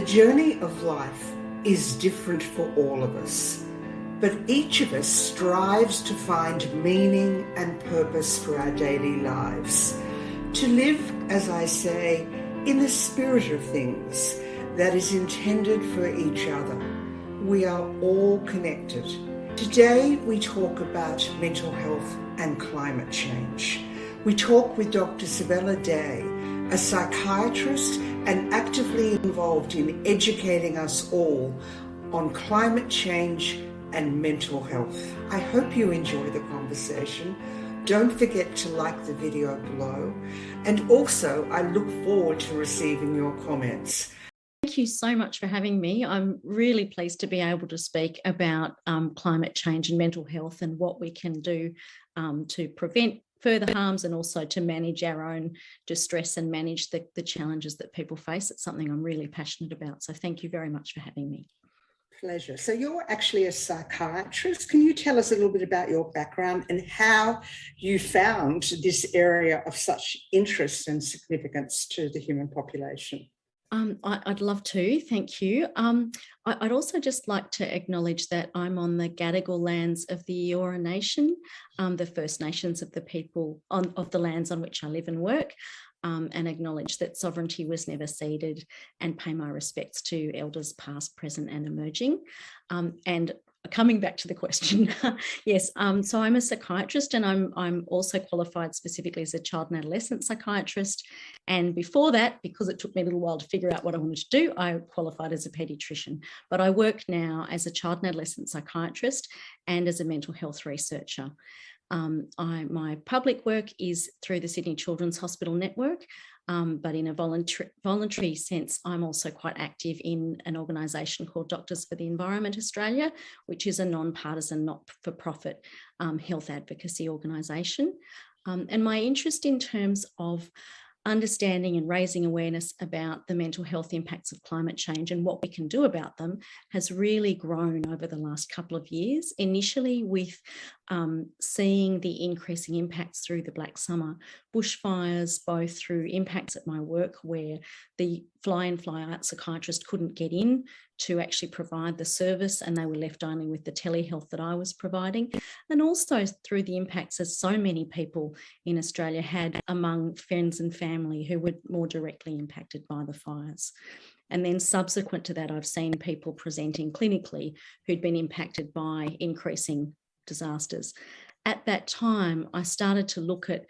journey of life is different for all of us, but each of us strives to find meaning and purpose for our daily lives. To live, as I say, in the spirit of things that is intended for each other. We are all connected. Today we talk about mental health and climate change. We talk with Dr. Cybele Dey, a psychiatrist and actively involved in educating us all on climate change and mental health. I hope you enjoy the conversation. Don't forget to like the video below. And also, I look forward to receiving your comments. Thank you so much for having me. I'm really pleased to be able to speak about climate change and mental health and what we can do to prevent further harms and also to manage our own distress and manage the challenges that people face. It's something I'm really passionate about. So thank you very much for having me. Pleasure. So you're actually a psychiatrist. Can you tell us a little bit about your background and how you found this area of such interest and significance to the human population? I'd love to, thank you. I'd also just like to acknowledge that I'm on the Gadigal lands of the Eora Nation, the First Nations of the people of the lands on which I live and work, and acknowledge that sovereignty was never ceded, and pay my respects to elders past, present and emerging. And coming back to the question, yes, so I'm a psychiatrist and I'm also qualified specifically as a child and adolescent psychiatrist. And before that, because it took me a little while to figure out what I wanted to do, I qualified as a paediatrician. But I work now as a child and adolescent psychiatrist and as a mental health researcher. My public work is through the Sydney Children's Hospital Network, but in a voluntary sense, I'm also quite active in an organisation called Doctors for the Environment Australia, which is a non-partisan, not-for-profit health advocacy organisation. And my interest in terms of understanding and raising awareness about the mental health impacts of climate change and what we can do about them has really grown over the last couple of years, initially with seeing the increasing impacts through the Black Summer bushfires, both through impacts at my work where the fly-in fly-out psychiatrist couldn't get in to actually provide the service and they were left only with the telehealth that I was providing, and also through the impacts as so many people in Australia had among friends and family who were more directly impacted by the fires. And then subsequent to that, I've seen people presenting clinically who'd been impacted by increasing disasters. At that time, I started to look at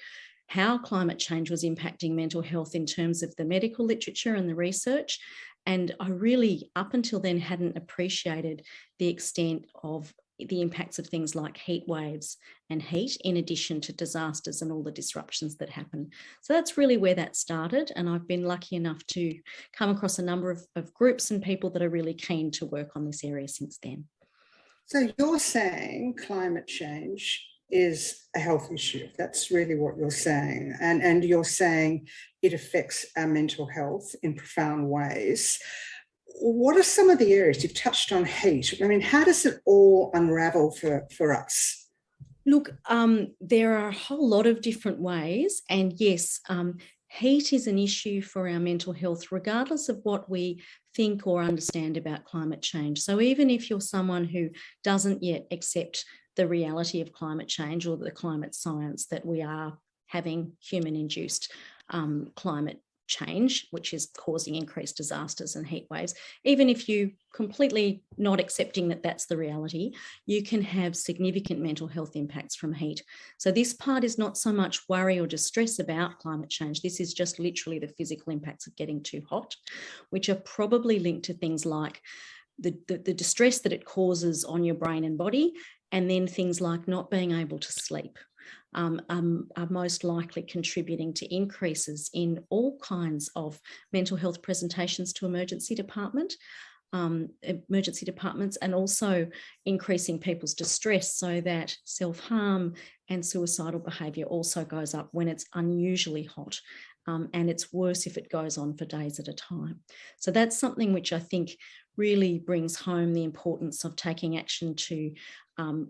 how climate change was impacting mental health in terms of the medical literature and the research. And I really, up until then, hadn't appreciated the extent of the impacts of things like heat waves and heat, in addition to disasters and all the disruptions that happen. So that's really where that started. And I've been lucky enough to come across a number of groups and people that are really keen to work on this area since then. So you're saying climate change is a health issue. That's really what you're saying. And you're saying it affects our mental health in profound ways. What are some of the areas? You've touched on heat. I mean, how does it all unravel for us? Look, there are a whole lot of different ways. And yes, heat is an issue for our mental health, regardless of what we think or understand about climate change. So even if you're someone who doesn't yet accept the reality of climate change or the climate science that we are having human-induced climate change, which is causing increased disasters and heat waves, even if you completely not accepting that that's the reality, you can have significant mental health impacts from heat. So this part is not so much worry or distress about climate change. This is just literally the physical impacts of getting too hot, which are probably linked to things like the distress that it causes on your brain and body, and then things like not being able to sleep are most likely contributing to increases in all kinds of mental health presentations to emergency departments, and also increasing people's distress, so that self-harm and suicidal behaviour also goes up when it's unusually hot. And it's worse if it goes on for days at a time. So that's something which I think really brings home the importance of taking action to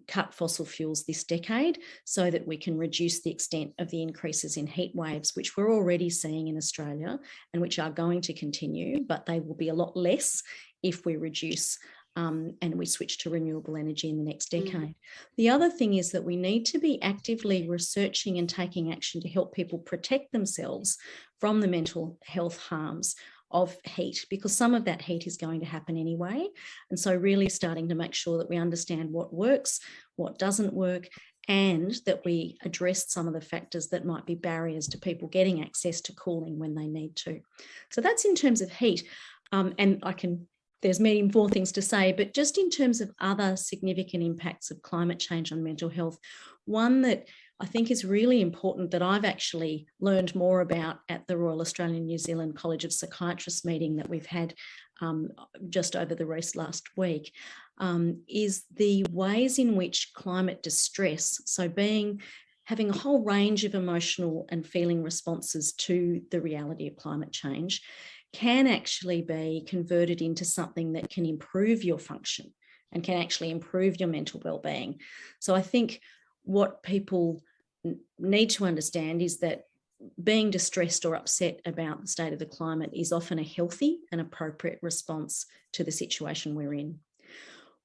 cut fossil fuels this decade so that we can reduce the extent of the increases in heat waves, which we're already seeing in Australia and which are going to continue, but they will be a lot less if we reduce and we switch to renewable energy in the next decade. The other thing is that we need to be actively researching and taking action to help people protect themselves from the mental health harms of heat, because some of that heat is going to happen anyway. And so really starting to make sure that we understand what works, what doesn't work, and that we address some of the factors that might be barriers to people getting access to cooling when they need to. So that's in terms of heat. And there's many more things to say, but just in terms of other significant impacts of climate change on mental health, one that I think is really important that I've actually learned more about at the Royal Australian New Zealand College of Psychiatrists meeting that we've had just over the last week, is the ways in which climate distress, so having a whole range of emotional and feeling responses to the reality of climate change, can actually be converted into something that can improve your function and can actually improve your mental well-being. So I think what people need to understand is that being distressed or upset about the state of the climate is often a healthy and appropriate response to the situation we're in.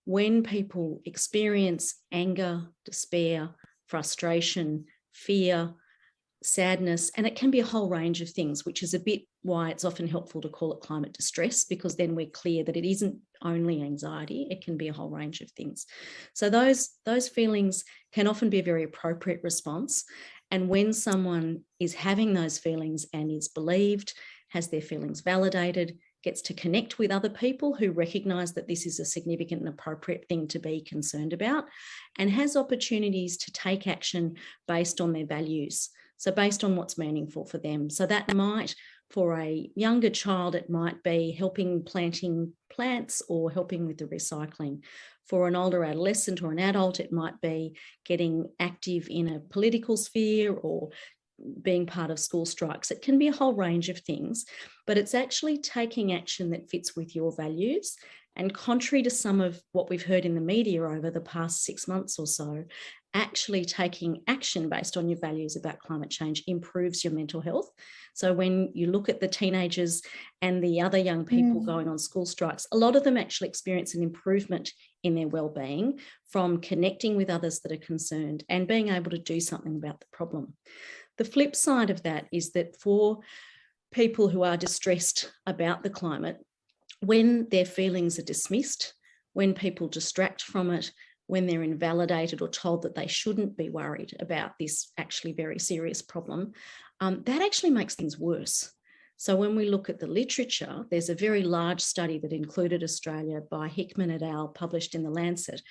When people experience anger, despair, frustration, fear, sadness, and it can be a whole range of things, which is a bit why it's often helpful to call it climate distress, because then we're clear that it isn't only anxiety, it can be a whole range of things. So those feelings can often be a very appropriate response. And when someone is having those feelings and is believed, has their feelings validated, gets to connect with other people who recognise that this is a significant and appropriate thing to be concerned about, and has opportunities to take action based on their values. So based on what's meaningful for them. So that might, for a younger child, it might be helping planting plants or helping with the recycling. For an older adolescent or an adult, it might be getting active in a political sphere or being part of school strikes. It can be a whole range of things, but it's actually taking action that fits with your values. And contrary to some of what we've heard in the media over the past 6 months or so, actually taking action based on your values about climate change improves your mental health. So when you look at the teenagers and the other young people going on school strikes, a lot of them actually experience an improvement in their well-being from connecting with others that are concerned and being able to do something about the problem. The flip side of that is that for people who are distressed about the climate, when their feelings are dismissed, when people distract from it, when they're invalidated or told that they shouldn't be worried about this actually very serious problem, that actually makes things worse. So when we look at the literature, there's a very large study that included Australia by Hickman et al., published in The Lancet,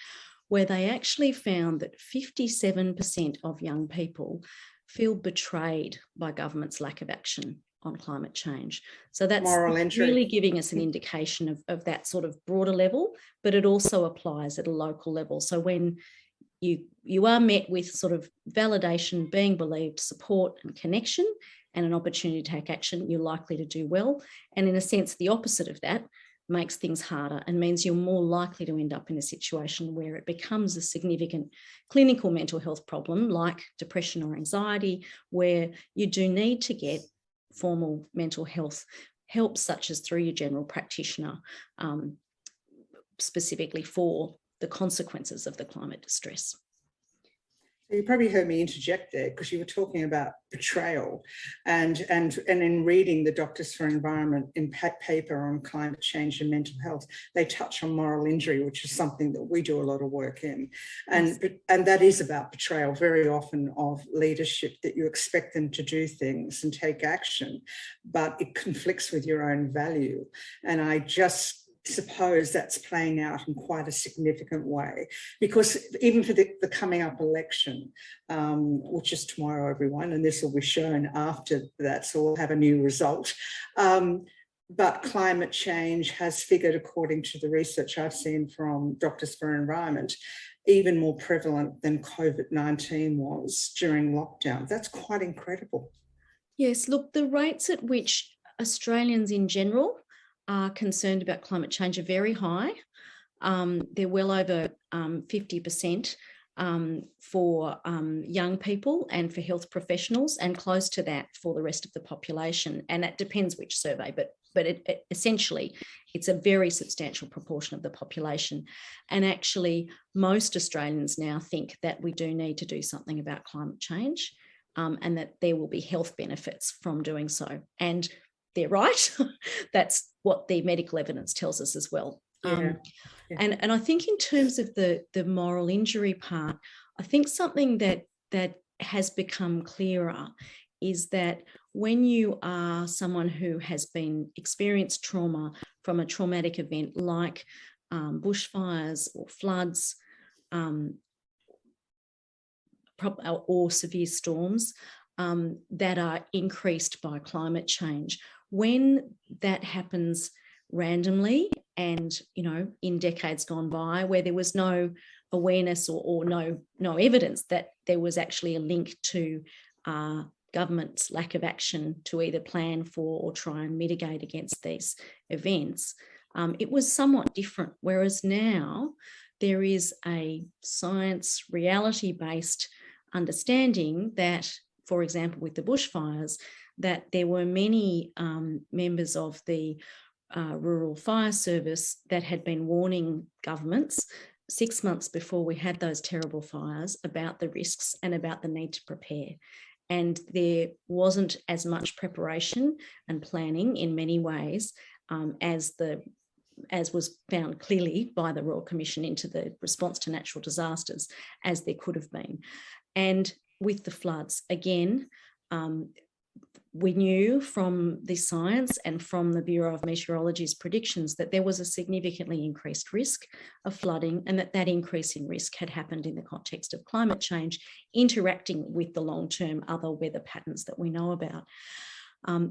where they actually found that 57% of young people feel betrayed by government's lack of action on climate change. So that's really giving us an indication of that sort of broader level, but it also applies at a local level. So when you are met with sort of validation, being believed, support and connection, and an opportunity to take action, you're likely to do well. And in a sense, the opposite of that makes things harder and means you're more likely to end up in a situation where it becomes a significant clinical mental health problem like depression or anxiety, where you do need to get formal mental health help, such as through your general practitioner, specifically for the consequences of the climate distress. You probably heard me interject there because you were talking about betrayal, and in reading the Doctors for Environment in paper on climate change and mental health, they touch on moral injury, which is something that we do a lot of work in, and that is about betrayal very often of leadership, that you expect them to do things and take action, but it conflicts with your own value. And I just suppose that's playing out in quite a significant way, because even for the coming up election, which is tomorrow, everyone, and this will be shown after that, so we'll have a new result. But climate change has figured, according to the research I've seen from Doctors for Environment, even more prevalent than COVID-19 was during lockdown. That's quite incredible. Yes, look, the rates at which Australians in general are concerned about climate change are very high. They're well over 50% for young people and for health professionals, and close to that for the rest of the population. And that depends which survey, but essentially it's a very substantial proportion of the population. And actually most Australians now think that we do need to do something about climate change, and that there will be health benefits from doing so. And they're right. That's what the medical evidence tells us as well. Yeah. And I think in terms of the moral injury part, I think something that has become clearer is that when you are someone who has been experienced trauma from a traumatic event like bushfires or floods or severe storms that are increased by climate change, when that happens randomly and, you know, in decades gone by where there was no awareness or no evidence that there was actually a link to government's lack of action to either plan for or try and mitigate against these events, it was somewhat different. Whereas now there is a science reality-based understanding that, for example, with the bushfires, that there were many members of the Rural Fire Service that had been warning governments 6 months before we had those terrible fires about the risks and about the need to prepare. And there wasn't as much preparation and planning in many ways as was found clearly by the Royal Commission into the response to natural disasters as there could have been. And with the floods, again, we knew from the science and from the Bureau of Meteorology's predictions that there was a significantly increased risk of flooding, and that increase in risk had happened in the context of climate change, interacting with the long-term other weather patterns that we know about.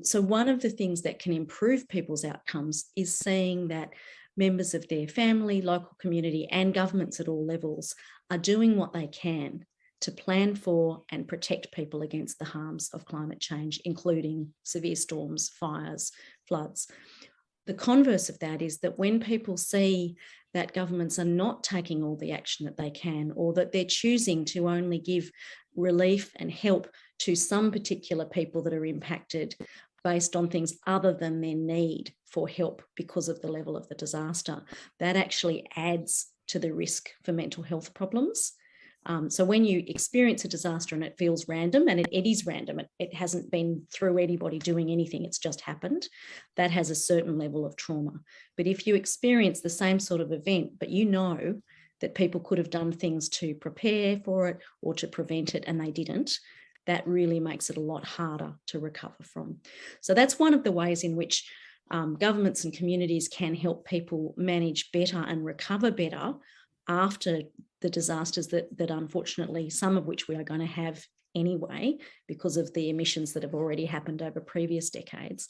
So one of the things that can improve people's outcomes is seeing that members of their family, local community, and governments at all levels are doing what they can to plan for and protect people against the harms of climate change, including severe storms, fires, floods. The converse of that is that when people see that governments are not taking all the action that they can, or that they're choosing to only give relief and help to some particular people that are impacted based on things other than their need for help because of the level of the disaster, that actually adds to the risk for mental health problems. So when you experience a disaster and it feels random, and it is random, it hasn't been through anybody doing anything, it's just happened, that has a certain level of trauma. But if you experience the same sort of event, but you know that people could have done things to prepare for it or to prevent it and they didn't, that really makes it a lot harder to recover from. So that's one of the ways in which governments and communities can help people manage better and recover better after the disasters that unfortunately, some of which we are going to have anyway because of the emissions that have already happened over previous decades.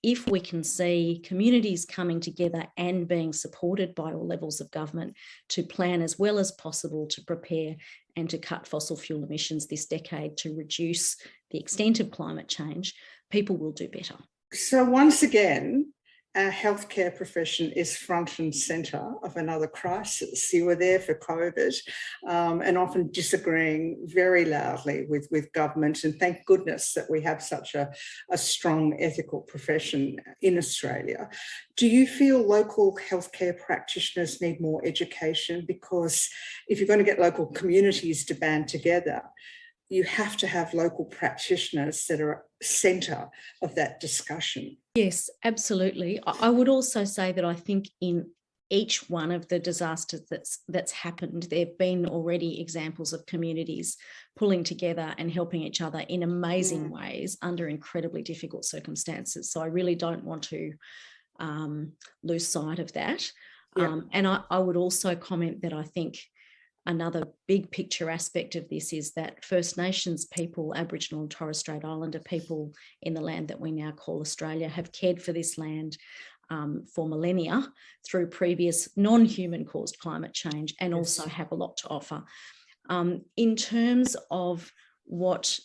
If we can see communities coming together and being supported by all levels of government to plan as well as possible to prepare and to cut fossil fuel emissions this decade to reduce the extent of climate change, people will do better. So once again, our healthcare profession is front and centre of another crisis. You were there for COVID and often disagreeing very loudly with government, and thank goodness that we have such a strong ethical profession in Australia. Do you feel local healthcare practitioners need more education? Because if you're going to get local communities to band together, you have to have local practitioners that are centre of that discussion. Yes, absolutely. I would also say that I think in each one of the disasters that's happened, there have been already examples of communities pulling together and helping each other in amazing ways under incredibly difficult circumstances. So I really don't want to lose sight of that. Yeah. And I would also comment that I think another big picture aspect of this is that First Nations people, Aboriginal and Torres Strait Islander people in the land that we now call Australia, have cared for this land for millennia through previous non-human caused climate change, and also have a lot to offer. In terms of what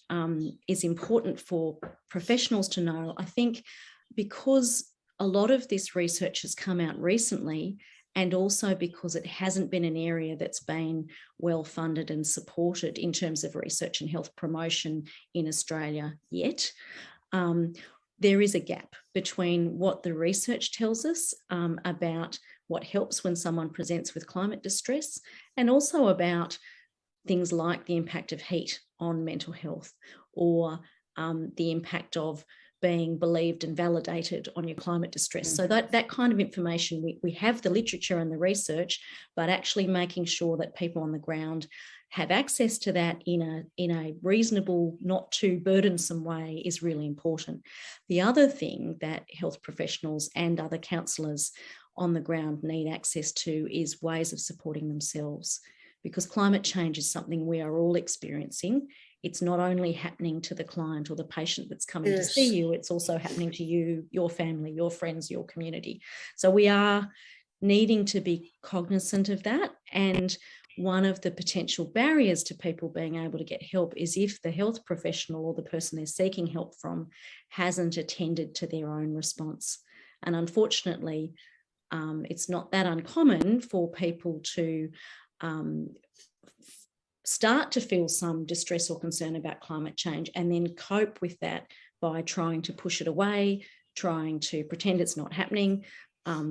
is important for professionals to know, I think because a lot of this research has come out recently, and also because it hasn't been an area that's been well funded and supported in terms of research and health promotion in Australia yet. There is a gap between what the research tells us about what helps when someone presents with climate distress, and also about things like the impact of heat on mental health, or the impact of being believed and validated on your climate distress. So that kind of information, we have the literature and the research, but actually making sure that people on the ground have access to that in a reasonable, not too burdensome way is really important. The other thing that health professionals and other counsellors on the ground need access to is ways of supporting themselves, because climate change is something we are all experiencing. It's not only happening to the client or the patient that's coming to see you, it's also happening to you, your family, your friends, your community. So we are needing to be cognizant of that. And one of the potential barriers to people being able to get help is if the health professional or the person they're seeking help from hasn't attended to their own response. And unfortunately, it's not that uncommon for people to start to feel some distress or concern about climate change and then cope with that by trying to push it away, trying to pretend it's not happening.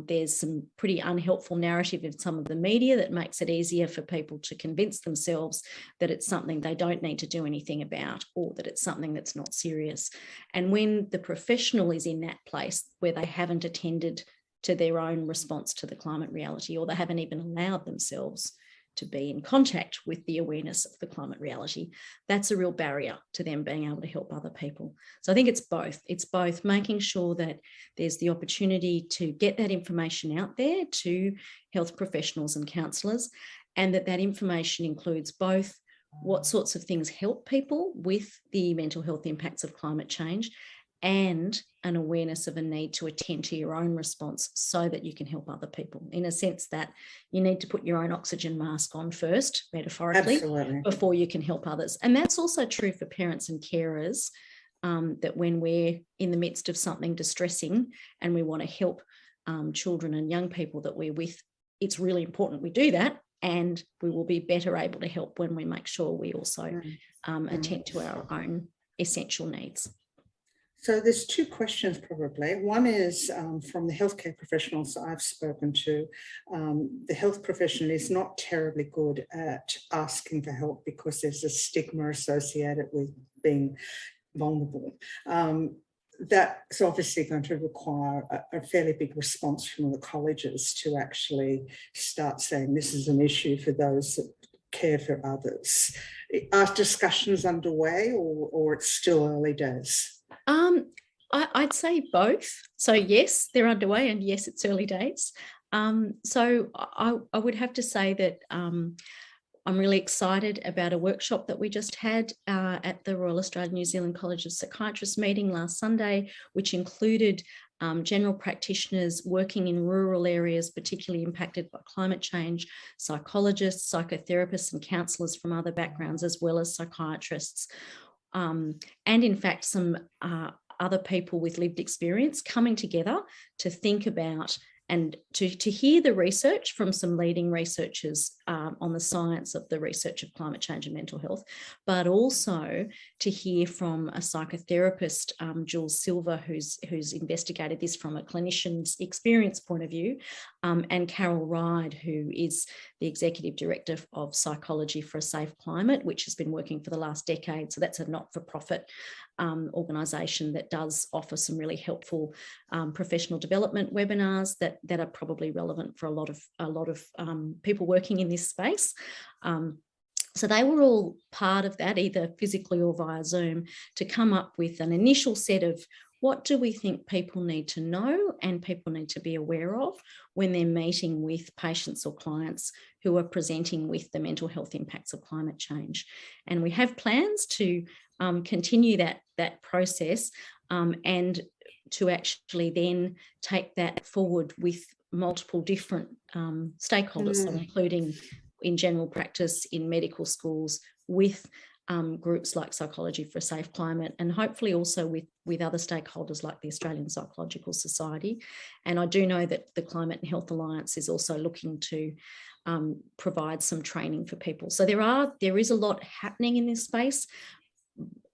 There's some pretty unhelpful narrative in some of the media that makes it easier for people to convince themselves that it's something they don't need to do anything about, or that it's something that's not serious. And when the professional is in that place where they haven't attended to their own response to the climate reality, or they haven't even allowed themselves to be in contact with the awareness of the climate reality, that's a real barrier to them being able to help other people. So I think it's both. It's both making sure that there's the opportunity to get that information out there to health professionals and counsellors, and that information includes both what sorts of things help people with the mental health impacts of climate change, and an awareness of a need to attend to your own response so that you can help other people, in a sense that you need to put your own oxygen mask on first, metaphorically, Absolutely, before you can help others. And that's also true for parents and carers, that when we're in the midst of something distressing and we want to help children and young people that we're with, it's really important we do that, and we will be better able to help when we make sure we also attend to our own essential needs. So there's two questions probably. One is from the healthcare professionals I've spoken to. The health profession is not terribly good at asking for help because there's a stigma associated with being vulnerable. That's obviously going to require a fairly big response from the colleges to actually start saying this is an issue for those that care for others. Are discussions underway, or it's still early days? I'd say both. So yes, they're underway, and yes, it's early days. So I would have to say that I'm really excited about a workshop that we just had at the Royal Australian New Zealand College of Psychiatrists meeting last Sunday, which included general practitioners working in rural areas particularly impacted by climate change, psychologists, psychotherapists and counsellors from other backgrounds, as well as psychiatrists. And in fact, some other people with lived experience coming together to think about and to hear the research from some leading researchers on the science of the research of climate change and mental health, but also to hear from a psychotherapist, Jules Silver, who's investigated this from a clinician's experience point of view, and Carol Ride, who is the Executive Director of Psychology for a Safe Climate, which has been working for the last decade. So that's a not-for-profit organisation that does offer some really helpful professional development webinars that are probably relevant for a lot of people working in this space. So they were all part of that, either physically or via Zoom, to come up with an initial set of what do we think people need to know and people need to be aware of when they're meeting with patients or clients who are presenting with the mental health impacts of climate change. And we have plans to continue that process and to actually then take that forward with multiple different stakeholders, so including in general practice, in medical schools, with groups like Psychology for a Safe Climate, and hopefully also with other stakeholders like the Australian Psychological Society. And I do know that the Climate and Health Alliance is also looking to provide some training for people. So there is a lot happening in this space,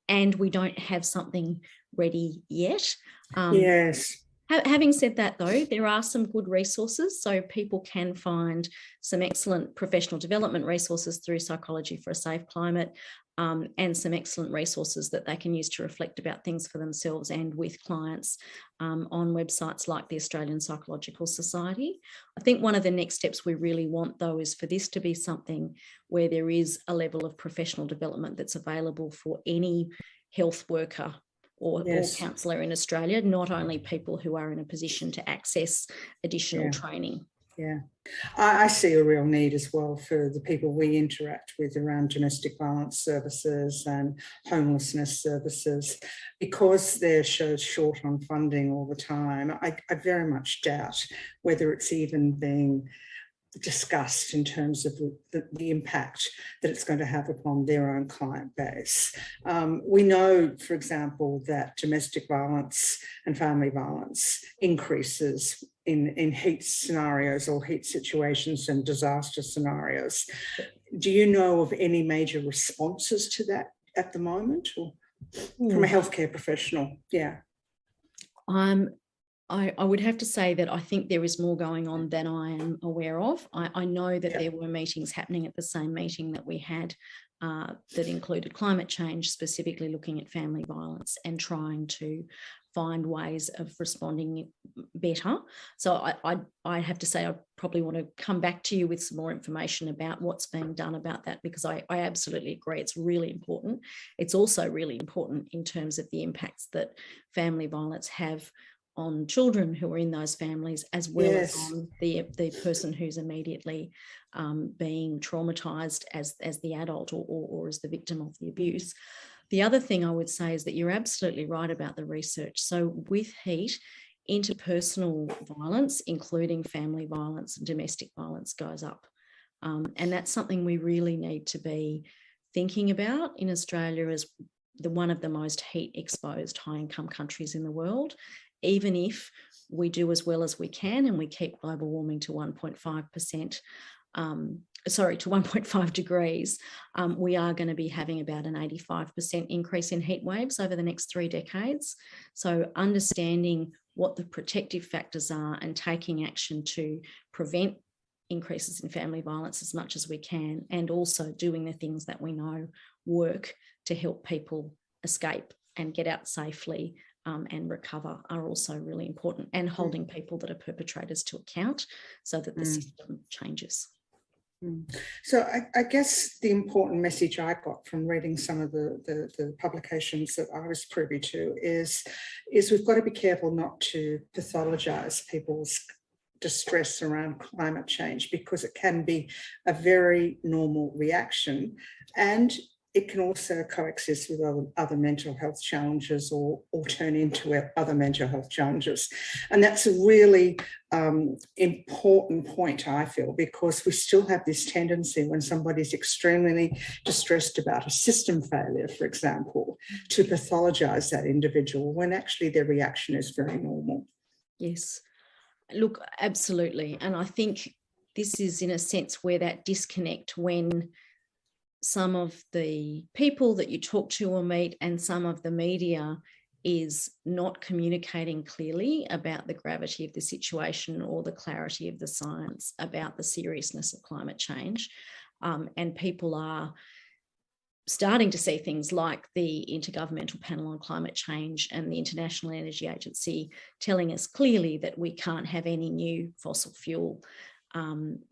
and we don't have something ready yet. Yes. Having said that, though, there are some good resources. So people can find some excellent professional development resources through Psychology for a Safe Climate, and some excellent resources that they can use to reflect about things for themselves and with clients on websites like the Australian Psychological Society. I think one of the next steps we really want, though, is for this to be something where there is a level of professional development that's available for any health worker or counsellor in Australia, not only people who are in a position to access additional training. Yeah, I see a real need as well for the people we interact with around domestic violence services and homelessness services, because they're short on funding all the time. I very much doubt whether it's even being discussed in terms of the impact that it's going to have upon their own client base. We know, for example, that domestic violence and family violence increases in heat scenarios or heat situations and disaster scenarios. Do you know of any major responses to that at the moment, or from a healthcare professional? Yeah. I would have to say that I think there is more going on than I am aware of. I know that there were meetings happening at the same meeting that we had that included climate change, specifically looking at family violence and trying to find ways of responding better. So I have to say I probably want to come back to you with some more information about what's being done about that, because I absolutely agree it's really important. It's also really important in terms of the impacts that family violence have on children who are in those families, as well as on the person who's immediately being traumatised as the adult or as the victim of the abuse. The other thing I would say is that you're absolutely right about the research. So with heat, interpersonal violence, including family violence and domestic violence, goes up. And that's something we really need to be thinking about in Australia as one of the most heat exposed high income countries in the world. Even if we do as well as we can and we keep global warming to 1.5%, to 1.5 degrees, we are going to be having about an 85% increase in heat waves over the next 3 decades. So understanding what the protective factors are and taking action to prevent increases in family violence as much as we can, and also doing the things that we know work to help people escape and get out safely and recover, are also really important, and holding people that are perpetrators to account so that the system changes. So I guess the important message I got from reading some of the publications that I was privy to is we've got to be careful not to pathologise people's distress around climate change, because it can be a very normal reaction, and it can also coexist with other mental health challenges or turn into other mental health challenges. And that's a really important point, I feel, because we still have this tendency when somebody's extremely distressed about a system failure, for example, to pathologise that individual when actually their reaction is very normal. Yes, look, absolutely. And I think this is in a sense where that disconnect, when some of the people that you talk to or meet and some of the media is not communicating clearly about the gravity of the situation or the clarity of the science about the seriousness of climate change. And people are starting to see things like the Intergovernmental Panel on Climate Change and the International Energy Agency telling us clearly that we can't have any new fossil fuel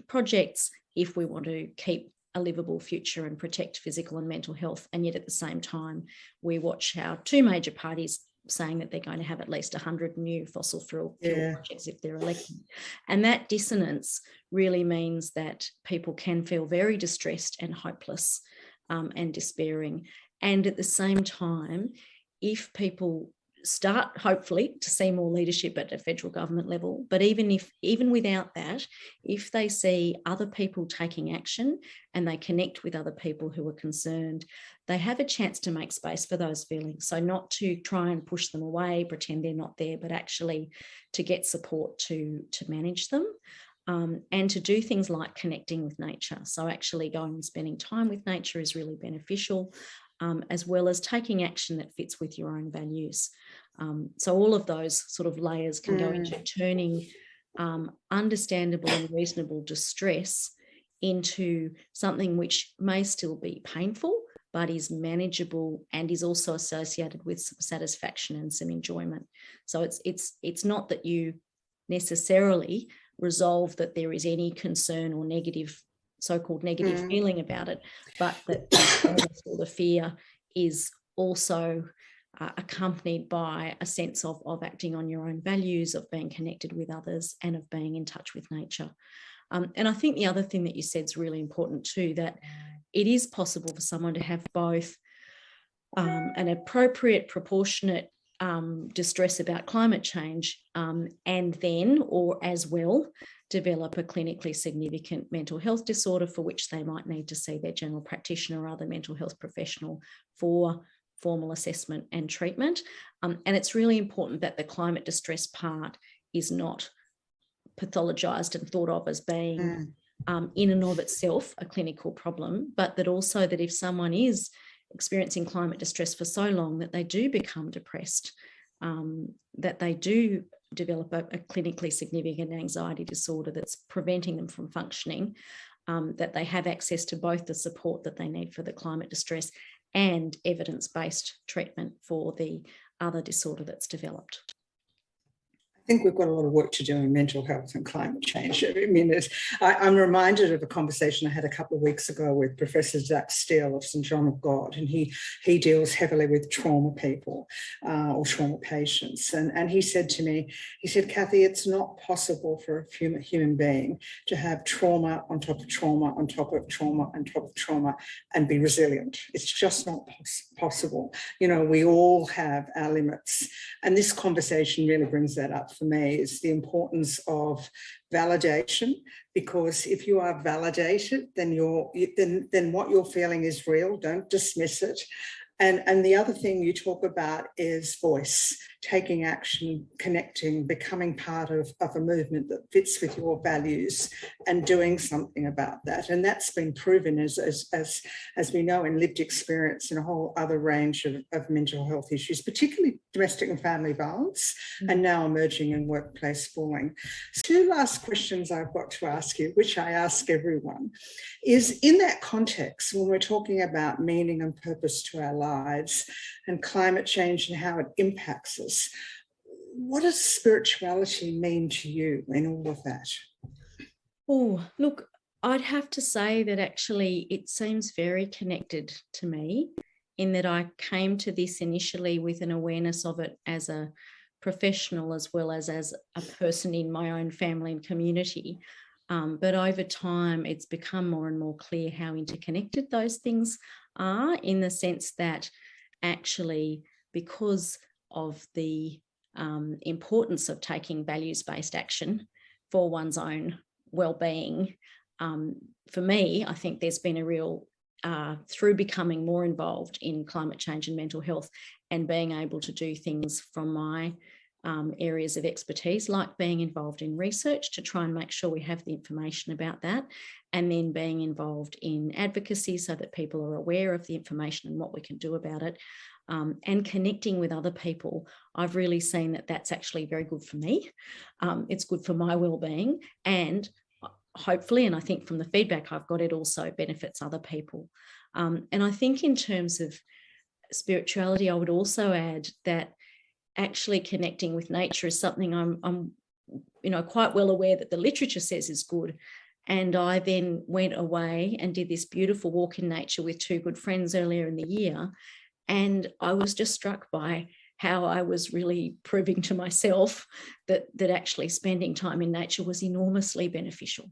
projects if we want to keep a livable future and protect physical and mental health. And yet at the same time, we watch our two major parties saying that they're going to have at least 100 new fossil fuel projects if they're elected. And that dissonance really means that people can feel very distressed and hopeless and despairing. And at the same time, if people start hopefully to see more leadership at a federal government level. But even without that, if they see other people taking action and they connect with other people who are concerned, they have a chance to make space for those feelings. So not to try and push them away, pretend they're not there, but actually to get support to manage them. And to do things like connecting with nature. So actually going and spending time with nature is really beneficial, as well as taking action that fits with your own values. So all of those sort of layers can go into turning understandable and reasonable distress into something which may still be painful, but is manageable and is also associated with some satisfaction and some enjoyment. So it's not that you necessarily resolve that there is any concern or negative, so-called negative feeling about it, but that the fear is also accompanied by a sense of acting on your own values, of being connected with others, and of being in touch with nature. And I think the other thing that you said is really important too, that it is possible for someone to have both an appropriate, proportionate distress about climate change and then, or as well, develop a clinically significant mental health disorder for which they might need to see their general practitioner or other mental health professional for formal assessment and treatment. And it's really important that the climate distress part is not pathologized and thought of as being in and of itself a clinical problem, but that also that if someone is experiencing climate distress for so long that they do become depressed, that they do develop a clinically significant anxiety disorder that's preventing them from functioning, that they have access to both the support that they need for the climate distress and evidence-based treatment for the other disorder that's developed. I think we've got a lot of work to do in mental health and climate change. I mean, I'm reminded of a conversation I had a couple of weeks ago with Professor Zach Steele of St John of God, and he deals heavily with trauma people or trauma patients. And he said to me, he said, Kathie, it's not possible for a human being to have trauma on top of trauma on top of trauma on top of trauma and be resilient. It's just not possible. You know, we all have our limits. And this conversation really brings that up for me, is the importance of validation, because if you are validated, then then what you're feeling is real. Don't dismiss it. And the other thing you talk about is voice, taking action, connecting, becoming part of a movement that fits with your values and doing something about that. And that's been proven as we know in lived experience in a whole other range of mental health issues, particularly domestic and family violence, and now emerging in workplace bullying. Two last questions I've got to ask you, which I ask everyone, is in that context, when we're talking about meaning and purpose to our lives and climate change and how it impacts us, what does spirituality mean to you in all of that? Oh, look, I'd have to say that actually it seems very connected to me, in that I came to this initially with an awareness of it as a professional as well as a person in my own family and community. But over time, it's become more and more clear how interconnected those things are, in the sense that actually, because of the importance of taking values-based action for one's own well-being, for me, I think there's been a real, through becoming more involved in climate change and mental health and being able to do things from my areas of expertise, like being involved in research to try and make sure we have the information about that, and then being involved in advocacy so that people are aware of the information and what we can do about it, and connecting with other people. I've really seen that that's actually very good for me. It's good for my well-being, and hopefully, and I think from the feedback I've got, it also benefits other people. And I think in terms of spirituality, I would also add that actually connecting with nature is something I'm quite well aware that the literature says is good. And I then went away and did this beautiful walk in nature with two good friends earlier in the year. And I was just struck by how I was really proving to myself that actually spending time in nature was enormously beneficial,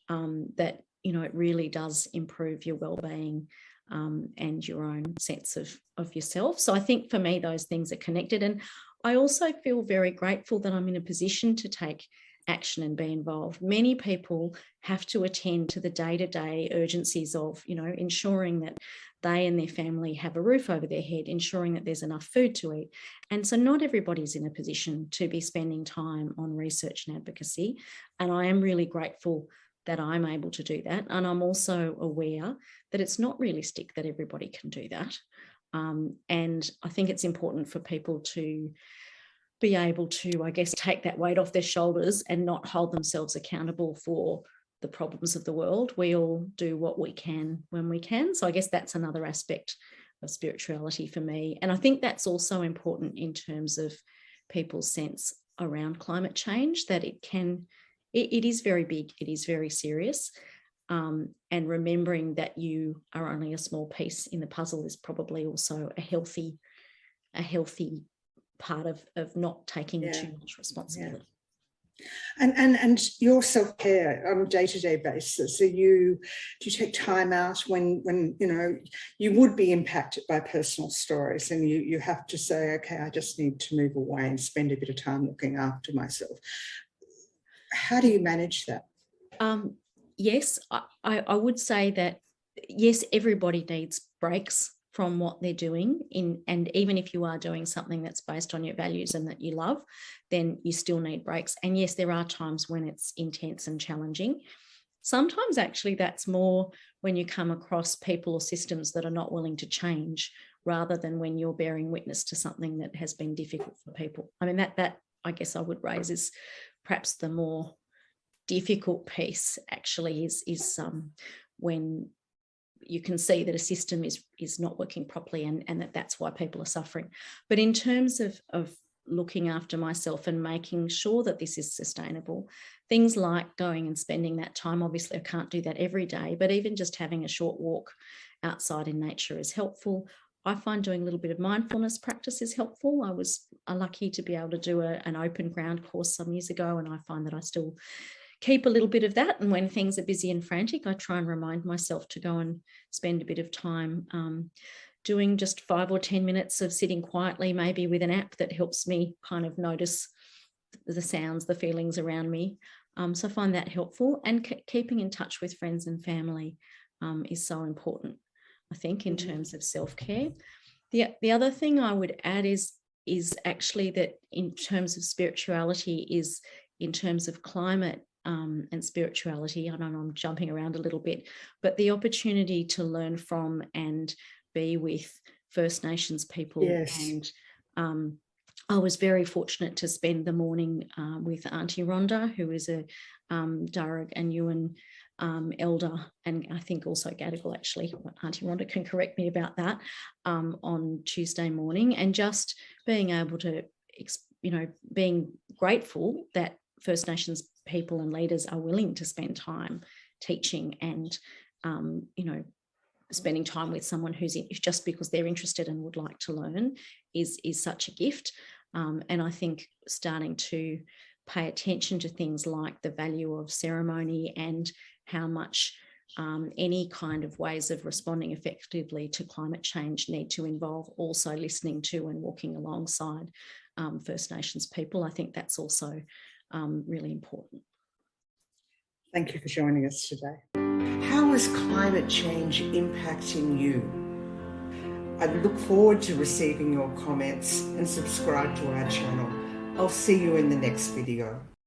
that, it really does improve your well-being and your own sense of yourself. So I think for me, those things are connected. And I also feel very grateful that I'm in a position to take action and be involved. Many people have to attend to the day-to-day urgencies of, ensuring that they and their family have a roof over their head, ensuring that there's enough food to eat. And so not everybody's in a position to be spending time on research and advocacy. And I am really grateful that I'm able to do that. And I'm also aware that it's not realistic that everybody can do that. And I think it's important for people to be able to, I guess, take that weight off their shoulders and not hold themselves accountable for the problems of the world. We all do what we can when we can. So I guess that's another aspect of spirituality for me. And I think that's also important in terms of people's sense around climate change, that it is very big, it is very serious. And remembering that you are only a small piece in the puzzle is probably also a healthy part of not taking too much responsibility. Yeah. And your self-care on a day-to-day basis, do you take time out when you would be impacted by personal stories and you have to say, okay, I just need to move away and spend a bit of time looking after myself? How do you manage that? Yes, I would say that, yes, everybody needs breaks from what they're doing, and even if you are doing something that's based on your values and that you love, then you still need breaks. And yes, there are times when it's intense and challenging. Sometimes actually that's more when you come across people or systems that are not willing to change, rather than when you're bearing witness to something that has been difficult for people. I mean, that I guess I would raise is perhaps the more difficult piece actually is when you can see that a system is not working properly and that's why people are suffering. But in terms of looking after myself and making sure that this is sustainable, things like going and spending that time, obviously I can't do that every day, but even just having a short walk outside in nature is helpful. I find doing a little bit of mindfulness practice is helpful. I was lucky to be able to do an open ground course some years ago, and I find that I still keep a little bit of that. And when things are busy and frantic, I try and remind myself to go and spend a bit of time doing just 5 or 10 minutes of sitting quietly, maybe with an app that helps me kind of notice the sounds, the feelings around me. So I find that helpful. And keeping in touch with friends and family is so important, I think, in terms of self-care. The other thing I would add is actually that in terms of spirituality is in terms of climate and spirituality. I don't know, I'm jumping around a little bit, but the opportunity to learn from and be with First Nations people. Yes. And I was very fortunate to spend the morning with Auntie Rhonda, who is a Darug and Yuin elder, and I think also Gadigal, actually. Auntie Rhonda can correct me about that, on Tuesday morning, and just being able to, being grateful that First Nations people and leaders are willing to spend time teaching and, spending time with someone who's just because they're interested and would like to learn is such a gift. And I think starting to pay attention to things like the value of ceremony and how much any kind of ways of responding effectively to climate change need to involve also listening to and walking alongside First Nations people. I think that's also really important. Thank you for joining us today. How is climate change impacting you? I look forward to receiving your comments and subscribe to our channel. I'll see you in the next video.